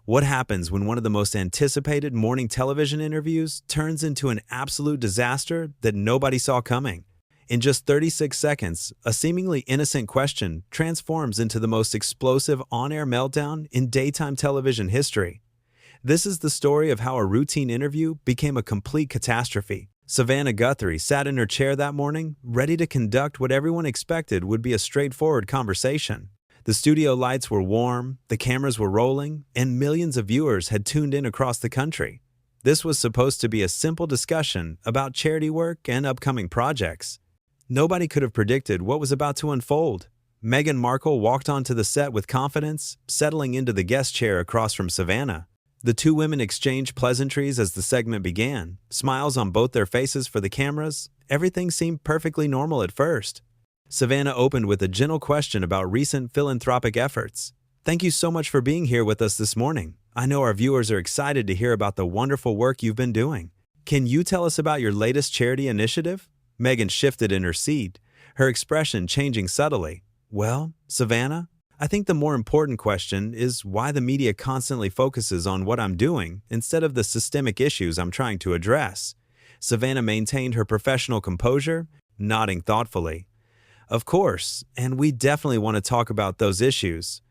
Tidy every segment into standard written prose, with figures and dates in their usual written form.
What happens when one of the most anticipated morning television interviews turns into an absolute disaster that nobody saw coming? In just 36 seconds, a seemingly innocent question transforms into the most explosive on-air meltdown in daytime television history. This is the story of how a routine interview became a complete catastrophe. Savannah Guthrie sat in her chair that morning, ready to conduct what everyone expected would be a straightforward conversation. The studio lights were warm, the cameras were rolling, and millions of viewers had tuned in across the country. This was supposed to be a simple discussion about charity work and upcoming projects. Nobody could have predicted what was about to unfold. Meghan Markle walked onto the set with confidence, settling into the guest chair across from Savannah. The two women exchanged pleasantries as the segment began, smiles on both their faces for the cameras. Everything seemed perfectly normal at first. Savannah opened with a gentle question about recent philanthropic efforts. "Thank you so much for being here with us this morning. I know our viewers are excited to hear about the wonderful work you've been doing. Can you tell us about your latest charity initiative?" Meghan shifted in her seat, her expression changing subtly. "Well, Savannah, I think the more important question is why the media constantly focuses on what I'm doing instead of the systemic issues I'm trying to address." Savannah maintained her professional composure, nodding thoughtfully. "Of course, and we definitely want to talk about those issues.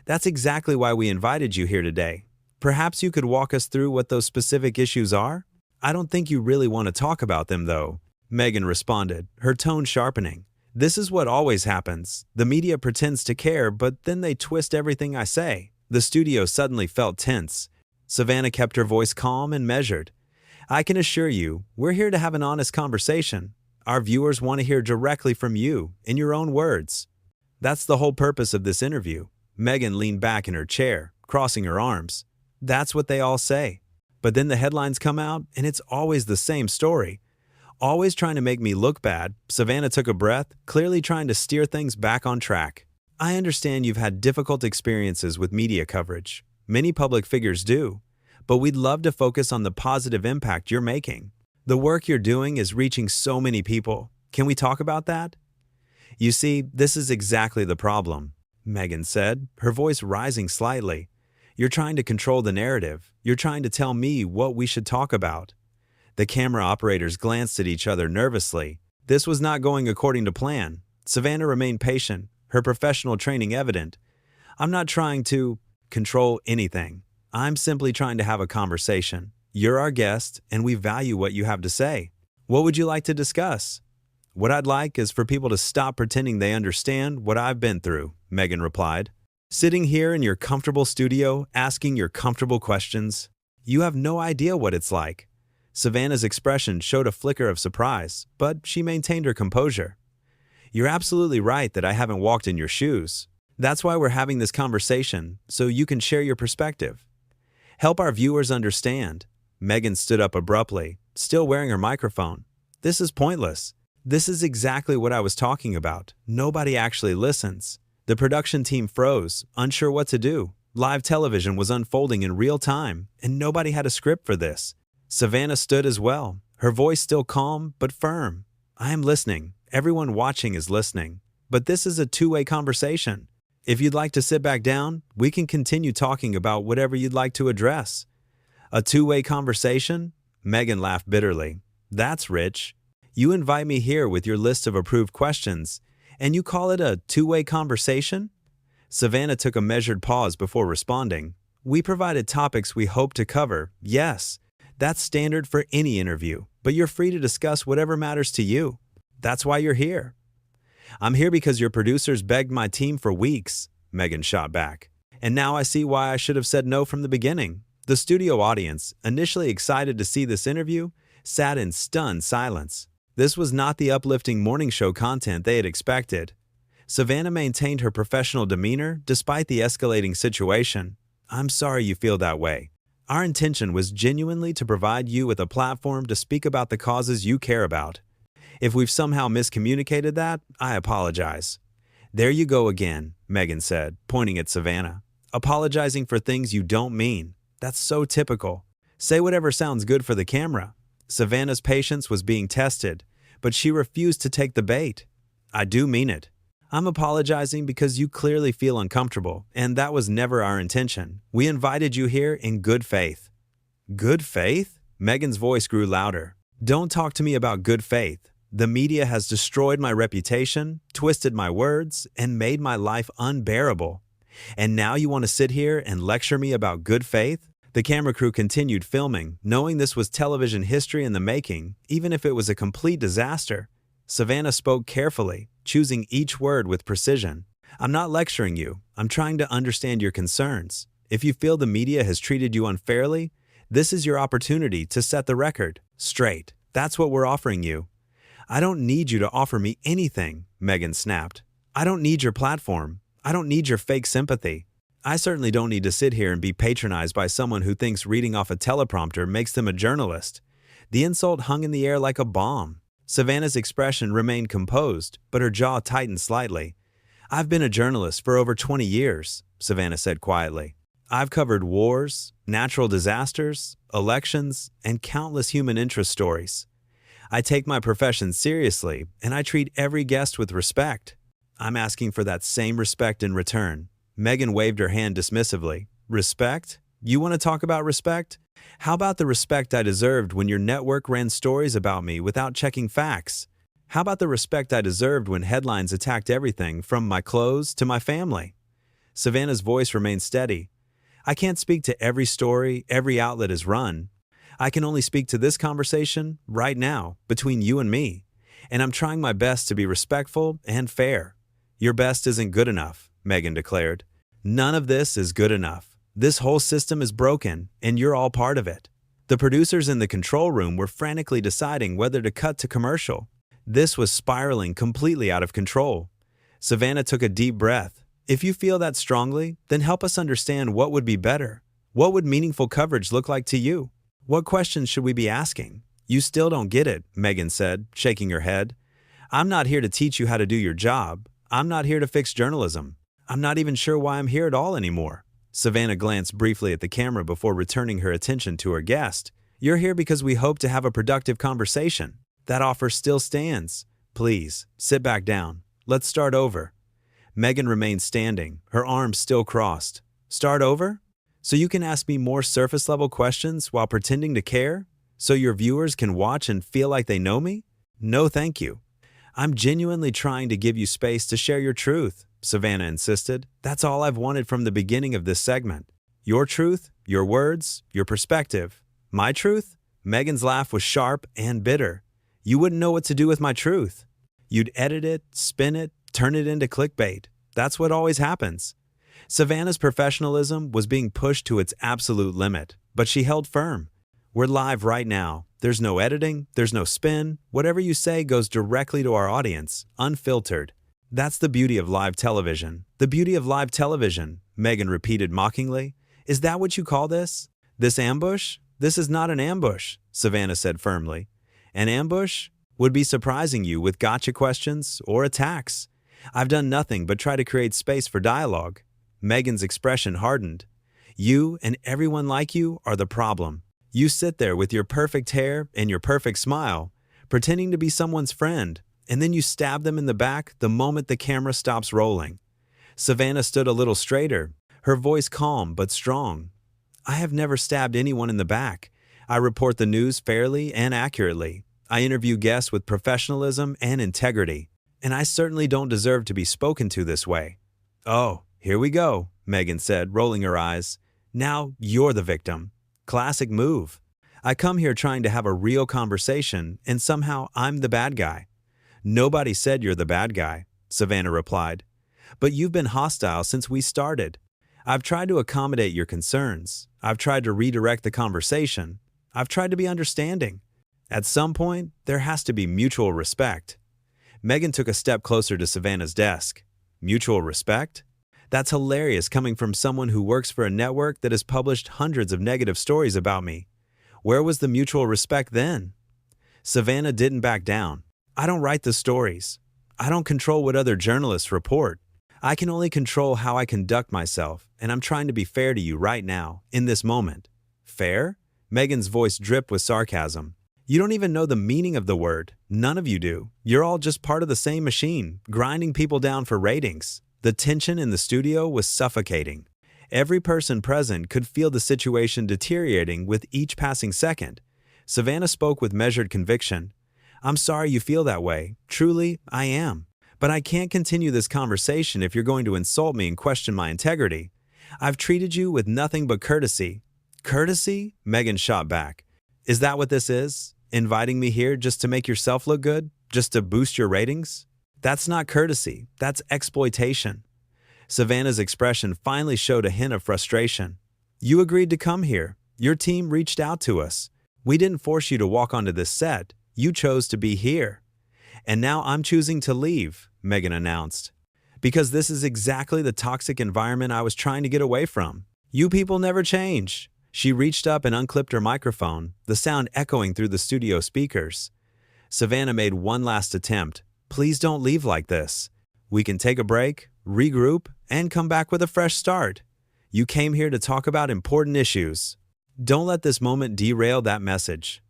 That's exactly why we invited you here today. Perhaps you could walk us through what those specific issues are?" "I don't think you really want to talk about them, though," Meghan responded, her tone sharpening. "This is what always happens. The media pretends to care, but then they twist everything I say." The studio suddenly felt tense. Savannah kept her voice calm and measured. "I can assure you, we're here to have an honest conversation. Our viewers want to hear directly from you, in your own words. That's the whole purpose of this interview." Meghan leaned back in her chair, crossing her arms. "That's what they all say. But then the headlines come out, and it's always the same story. Always trying to make me look bad." Savannah took a breath, clearly trying to steer things back on track. "I understand you've had difficult experiences with media coverage. Many public figures do. But we'd love to focus on the positive impact you're making. The work you're doing is reaching so many people. Can we talk about that?" "You see, this is exactly the problem," Meghan said, her voice rising slightly. "You're trying to control the narrative. You're trying to tell me what we should talk about." The camera operators glanced at each other nervously. This was not going according to plan. Savannah remained patient, her professional training evident. "I'm not trying to control anything. I'm simply trying to have a conversation. You're our guest, and we value what you have to say. What would you like to discuss?" "What I'd like is for people to stop pretending they understand what I've been through," Meghan replied. "Sitting here in your comfortable studio, asking your comfortable questions. You have no idea what it's like." Savannah's expression showed a flicker of surprise, but she maintained her composure. "You're absolutely right that I haven't walked in your shoes. That's why we're having this conversation, so you can share your perspective. Help our viewers understand." Meghan stood up abruptly, still wearing her microphone. "This is pointless. This is exactly what I was talking about. Nobody actually listens." The production team froze, unsure what to do. Live television was unfolding in real time, and nobody had a script for this. Savannah stood as well, her voice still calm but firm. "I am listening. Everyone watching is listening. But this is a two-way conversation. If you'd like to sit back down, we can continue talking about whatever you'd like to address." "A two-way conversation?" Meghan laughed bitterly. "That's rich. You invite me here with your list of approved questions, and you call it a two-way conversation?" Savannah took a measured pause before responding. "We provided topics we hope to cover, yes. That's standard for any interview, but you're free to discuss whatever matters to you. That's why you're here." "I'm here because your producers begged my team for weeks," Meghan shot back. "And now I see why I should have said no from the beginning." The studio audience, initially excited to see this interview, sat in stunned silence. This was not the uplifting morning show content they had expected. Savannah maintained her professional demeanor despite the escalating situation. "I'm sorry you feel that way. Our intention was genuinely to provide you with a platform to speak about the causes you care about. If we've somehow miscommunicated that, I apologize." "There you go again," Meghan said, pointing at Savannah. "Apologizing for things you don't mean. That's so typical. Say whatever sounds good for the camera." Savannah's patience was being tested, but she refused to take the bait. "I do mean it. I'm apologizing because you clearly feel uncomfortable, and that was never our intention. We invited you here in good faith." Good faith? Meghan's voice grew louder. "Don't talk to me about good faith. The media has destroyed my reputation, twisted my words, and made my life unbearable. And now you want to sit here and lecture me about good faith?" The camera crew continued filming, knowing this was television history in the making, even if it was a complete disaster. Savannah spoke carefully, choosing each word with precision. "I'm not lecturing you. I'm trying to understand your concerns. If you feel the media has treated you unfairly, this is your opportunity to set the record straight. That's what we're offering you." "I don't need you to offer me anything," Meghan snapped. "I don't need your platform. I don't need your fake sympathy. I certainly don't need to sit here and be patronized by someone who thinks reading off a teleprompter makes them a journalist." The insult hung in the air like a bomb. Savannah's expression remained composed, but her jaw tightened slightly. "I've been a journalist for over 20 years, Savannah said quietly. "I've covered wars, natural disasters, elections, and countless human interest stories. I take my profession seriously, and I treat every guest with respect. I'm asking for that same respect in return." Meghan waved her hand dismissively. "Respect? You want to talk about respect? How about the respect I deserved when your network ran stories about me without checking facts? How about the respect I deserved when headlines attacked everything from my clothes to my family?" Savannah's voice remained steady. "I can't speak to every story every outlet has run. I can only speak to this conversation right now between you and me, and I'm trying my best to be respectful and fair." "Your best isn't good enough," Meghan declared. "None of this is good enough. This whole system is broken, and you're all part of it." The producers in the control room were frantically deciding whether to cut to commercial. This was spiraling completely out of control. Savannah took a deep breath. "If you feel that strongly, then help us understand what would be better. What would meaningful coverage look like to you? What questions should we be asking?" "You still don't get it," Meghan said, shaking her head. "I'm not here to teach you how to do your job. I'm not here to fix journalism. I'm not even sure why I'm here at all anymore." Savannah glanced briefly at the camera before returning her attention to her guest. "You're here because we hope to have a productive conversation. That offer still stands. Please, sit back down. Let's start over." Meghan remained standing, her arms still crossed. "Start over? So you can ask me more surface-level questions while pretending to care? So your viewers can watch and feel like they know me? No, thank you. I'm genuinely trying to give you space to share your truth," Savannah insisted. "That's all I've wanted from the beginning of this segment. Your truth, your words, your perspective. My truth?" Meghan's laugh was sharp and bitter. "You wouldn't know what to do with my truth. You'd edit it, spin it, turn it into clickbait. That's what always happens." Savannah's professionalism was being pushed to its absolute limit, but she held firm. "We're live right now. There's no editing, there's no spin. Whatever you say goes directly to our audience, unfiltered. That's the beauty of live television. The beauty of live television," Meghan repeated mockingly. "Is that what you call this? This ambush? This is not an ambush," Savannah said firmly. "An ambush would be surprising you with gotcha questions or attacks. I've done nothing but try to create space for dialogue." Meghan's expression hardened. "You and everyone like you are the problem. You sit there with your perfect hair and your perfect smile, pretending to be someone's friend, and then you stab them in the back the moment the camera stops rolling." Savannah stood a little straighter, her voice calm but strong. "I have never stabbed anyone in the back. I report the news fairly and accurately. I interview guests with professionalism and integrity, and I certainly don't deserve to be spoken to this way." "Oh, here we go," Meghan said, rolling her eyes. "Now you're the victim. Classic move. I come here trying to have a real conversation, and somehow I'm the bad guy." "Nobody said you're the bad guy," Savannah replied. "But you've been hostile since we started. I've tried to accommodate your concerns. I've tried to redirect the conversation. I've tried to be understanding. At some point, there has to be mutual respect." Meghan took a step closer to Savannah's desk. "Mutual respect? That's hilarious coming from someone who works for a network that has published hundreds of negative stories about me. Where was the mutual respect then?" Savannah didn't back down. "I don't write the stories. I don't control what other journalists report. I can only control how I conduct myself, and I'm trying to be fair to you right now, in this moment." "Fair?" Meghan's voice dripped with sarcasm. You don't even know the meaning of the word. None of you do. You're all just part of the same machine, grinding people down for ratings. The tension in the studio was suffocating. Every person present could feel the situation deteriorating with each passing second. Savannah spoke with measured conviction. "I'm sorry you feel that way. Truly, I am. But I can't continue this conversation if you're going to insult me and question my integrity. I've treated you with nothing but courtesy." "Courtesy?" Meghan shot back. "Is that what this is? Inviting me here just to make yourself look good? Just to boost your ratings? That's not courtesy. That's exploitation." Savannah's expression finally showed a hint of frustration. "You agreed to come here. Your team reached out to us. We didn't force you to walk onto this set. You chose to be here. And now I'm choosing to leave," Meghan announced. "Because this is exactly the toxic environment I was trying to get away from. You people never change." She reached up and unclipped her microphone, the sound echoing through the studio speakers. Savannah made one last attempt. "Please don't leave like this. We can take a break, regroup, and come back with a fresh start. You came here to talk about important issues. Don't let this moment derail that message."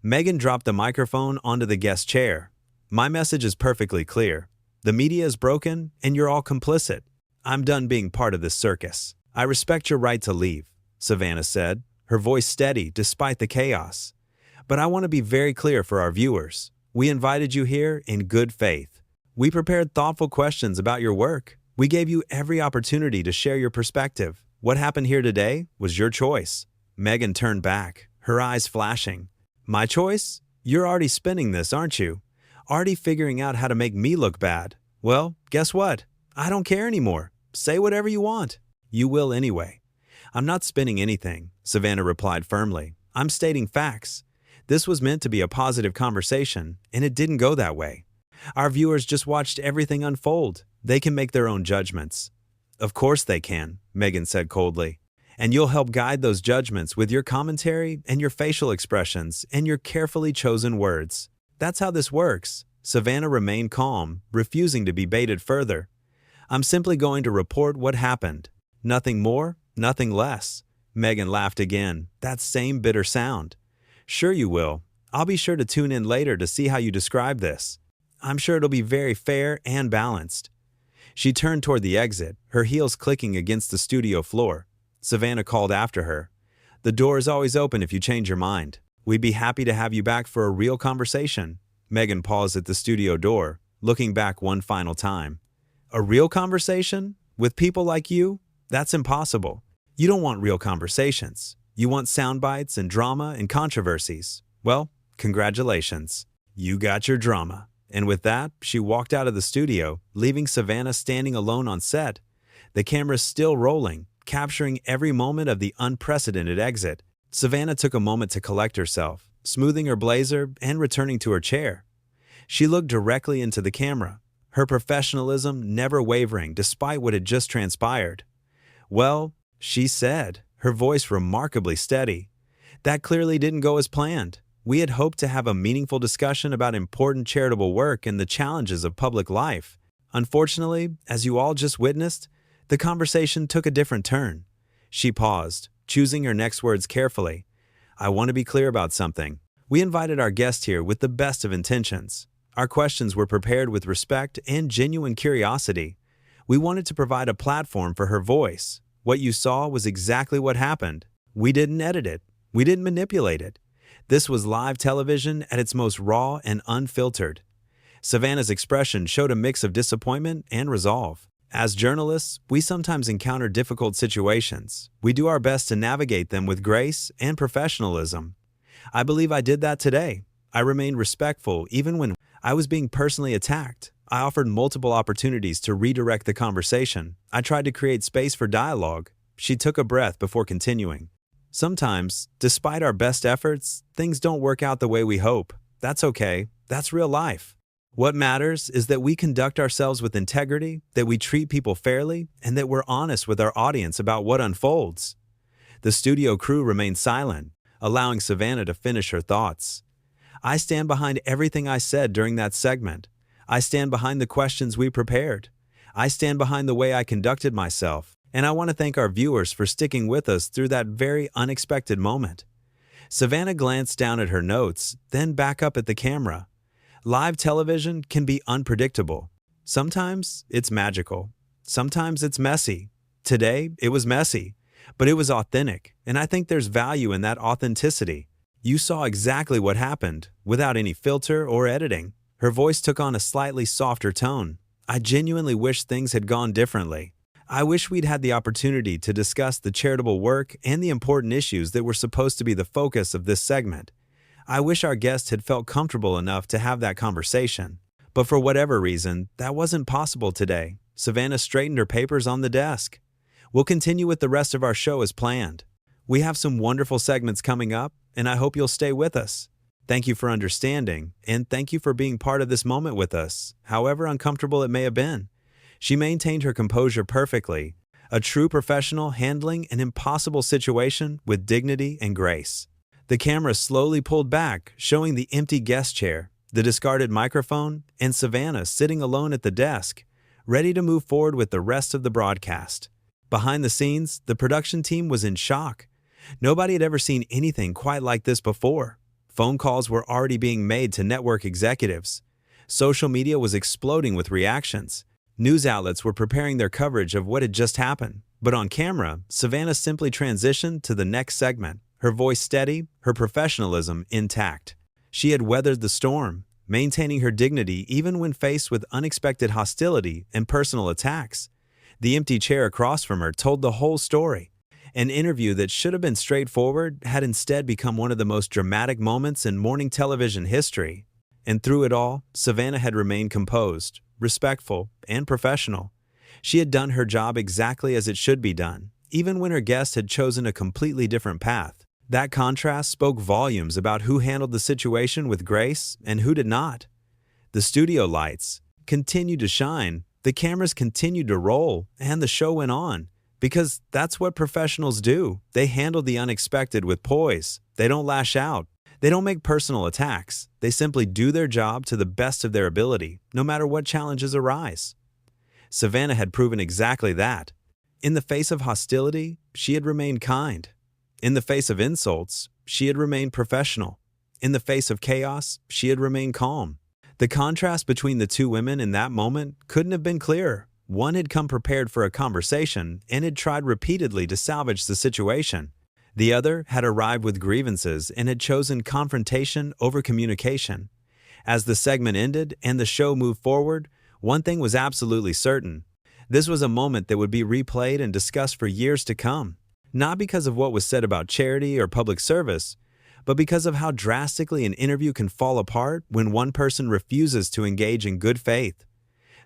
Meghan dropped the microphone onto the guest chair. "My message is perfectly clear. The media is broken, and you're all complicit. I'm done being part of this circus. I respect your right to leave," Savannah said, her voice steady despite the chaos. "But I want to be very clear for our viewers. We invited you here in good faith. We prepared thoughtful questions about your work. We gave you every opportunity to share your perspective. What happened here today was your choice." Meghan turned back, her eyes flashing. "My choice? You're already spinning this, aren't you? Already figuring out how to make me look bad. Well, guess what? I don't care anymore. Say whatever you want. You will anyway." "I'm not spinning anything," Savannah replied firmly. "I'm stating facts. This was meant to be a positive conversation, and it didn't go that way. Our viewers just watched everything unfold. They can make their own judgments." "Of course they can," Meghan said coldly. "And you'll help guide those judgments with your commentary and your facial expressions and your carefully chosen words. That's how this works." Savannah remained calm, refusing to be baited further. "I'm simply going to report what happened. Nothing more, nothing less." Meghan laughed again, that same bitter sound. "Sure you will. I'll be sure to tune in later to see how you describe this. I'm sure it'll be very fair and balanced." She turned toward the exit, her heels clicking against the studio floor. Savannah called after her. "The door is always open if you change your mind. We'd be happy to have you back for a real conversation." Meghan paused at the studio door, looking back one final time. "A real conversation? With people like you? That's impossible. You don't want real conversations. You want sound bites and drama and controversies. Well, congratulations. You got your drama." And with that, she walked out of the studio, leaving Savannah standing alone on set. The camera still rolling, capturing every moment of the unprecedented exit. Savannah took a moment to collect herself, smoothing her blazer and returning to her chair. She looked directly into the camera, her professionalism never wavering despite what had just transpired. "Well," she said, her voice remarkably steady, "that clearly didn't go as planned. We had hoped to have a meaningful discussion about important charitable work and the challenges of public life. Unfortunately, as you all just witnessed, the conversation took a different turn." She paused, choosing her next words carefully. "I want to be clear about something. We invited our guest here with the best of intentions. Our questions were prepared with respect and genuine curiosity. We wanted to provide a platform for her voice. What you saw was exactly what happened. We didn't edit it. We didn't manipulate it. This was live television at its most raw and unfiltered." Savannah's expression showed a mix of disappointment and resolve. As journalists, we sometimes encounter difficult situations. We do our best to navigate them with grace and professionalism. I believe I did that today. I remained respectful even when I was being personally attacked. I offered multiple opportunities to redirect the conversation. I tried to create space for dialogue. She took a breath before continuing. "Sometimes, despite our best efforts, things don't work out the way we hope. That's okay. That's real life. What matters is that we conduct ourselves with integrity, that we treat people fairly, and that we're honest with our audience about what unfolds." The studio crew remained silent, allowing Savannah to finish her thoughts. "I stand behind everything I said during that segment. I stand behind the questions we prepared. I stand behind the way I conducted myself, and I want to thank our viewers for sticking with us through that very unexpected moment." Savannah glanced down at her notes, then back up at the camera. Live television can be unpredictable. Sometimes it's magical. Sometimes it's messy. Today, it was messy, but it was authentic, and I think there's value in that authenticity. You saw exactly what happened, without any filter or editing. Her voice took on a slightly softer tone. I genuinely wish things had gone differently. I wish we'd had the opportunity to discuss the charitable work and the important issues that were supposed to be the focus of this segment. I wish our guest had felt comfortable enough to have that conversation. But for whatever reason, that wasn't possible today. Savannah straightened her papers on the desk. We'll continue with the rest of our show as planned. We have some wonderful segments coming up, and I hope you'll stay with us. Thank you for understanding, and thank you for being part of this moment with us, however uncomfortable it may have been. She maintained her composure perfectly, a true professional handling an impossible situation with dignity and grace. The camera slowly pulled back, showing the empty guest chair, the discarded microphone, and Savannah sitting alone at the desk, ready to move forward with the rest of the broadcast. Behind the scenes, the production team was in shock. Nobody had ever seen anything quite like this before. Phone calls were already being made to network executives. Social media was exploding with reactions. News outlets were preparing their coverage of what had just happened. But on camera, Savannah simply transitioned to the next segment, her voice steady, her professionalism intact. She had weathered the storm, maintaining her dignity even when faced with unexpected hostility and personal attacks. The empty chair across from her told the whole story. An interview that should have been straightforward had instead become one of the most dramatic moments in morning television history. And through it all, Savannah had remained composed, respectful, and professional. She had done her job exactly as it should be done, even when her guest had chosen a completely different path. That contrast spoke volumes about who handled the situation with grace and who did not. The studio lights continued to shine, the cameras continued to roll, and the show went on. Because that's what professionals do. They handle the unexpected with poise. They don't lash out. They don't make personal attacks. They simply do their job to the best of their ability, no matter what challenges arise. Savannah had proven exactly that. In the face of hostility, she had remained kind. In the face of insults, she had remained professional. In the face of chaos, she had remained calm. The contrast between the two women in that moment couldn't have been clearer. One had come prepared for a conversation and had tried repeatedly to salvage the situation. The other had arrived with grievances and had chosen confrontation over communication. As the segment ended and the show moved forward, one thing was absolutely certain. This was a moment that would be replayed and discussed for years to come. Not because of what was said about charity or public service, but because of how drastically an interview can fall apart when one person refuses to engage in good faith.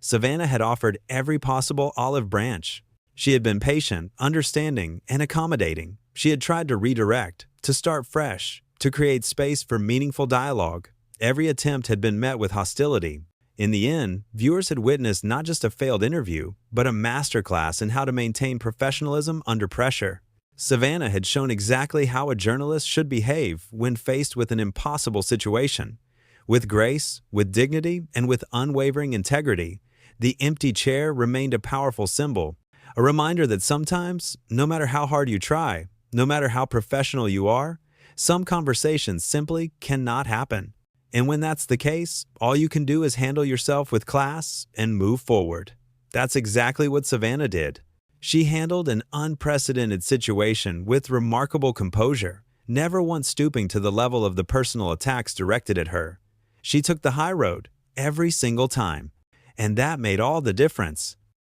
Savannah had offered every possible olive branch. She had been patient, understanding, and accommodating. She had tried to redirect, to start fresh, to create space for meaningful dialogue. Every attempt had been met with hostility. In the end, viewers had witnessed not just a failed interview, but a masterclass in how to maintain professionalism under pressure. Savannah had shown exactly how a journalist should behave when faced with an impossible situation. With grace, with dignity, and with unwavering integrity, the empty chair remained a powerful symbol, a reminder that sometimes, no matter how hard you try, no matter how professional you are, some conversations simply cannot happen. And when that's the case, all you can do is handle yourself with class and move forward. That's exactly what Savannah did. She handled an unprecedented situation with remarkable composure, never once stooping to the level of the personal attacks directed at her. She took the high road every single time. And that made all the difference.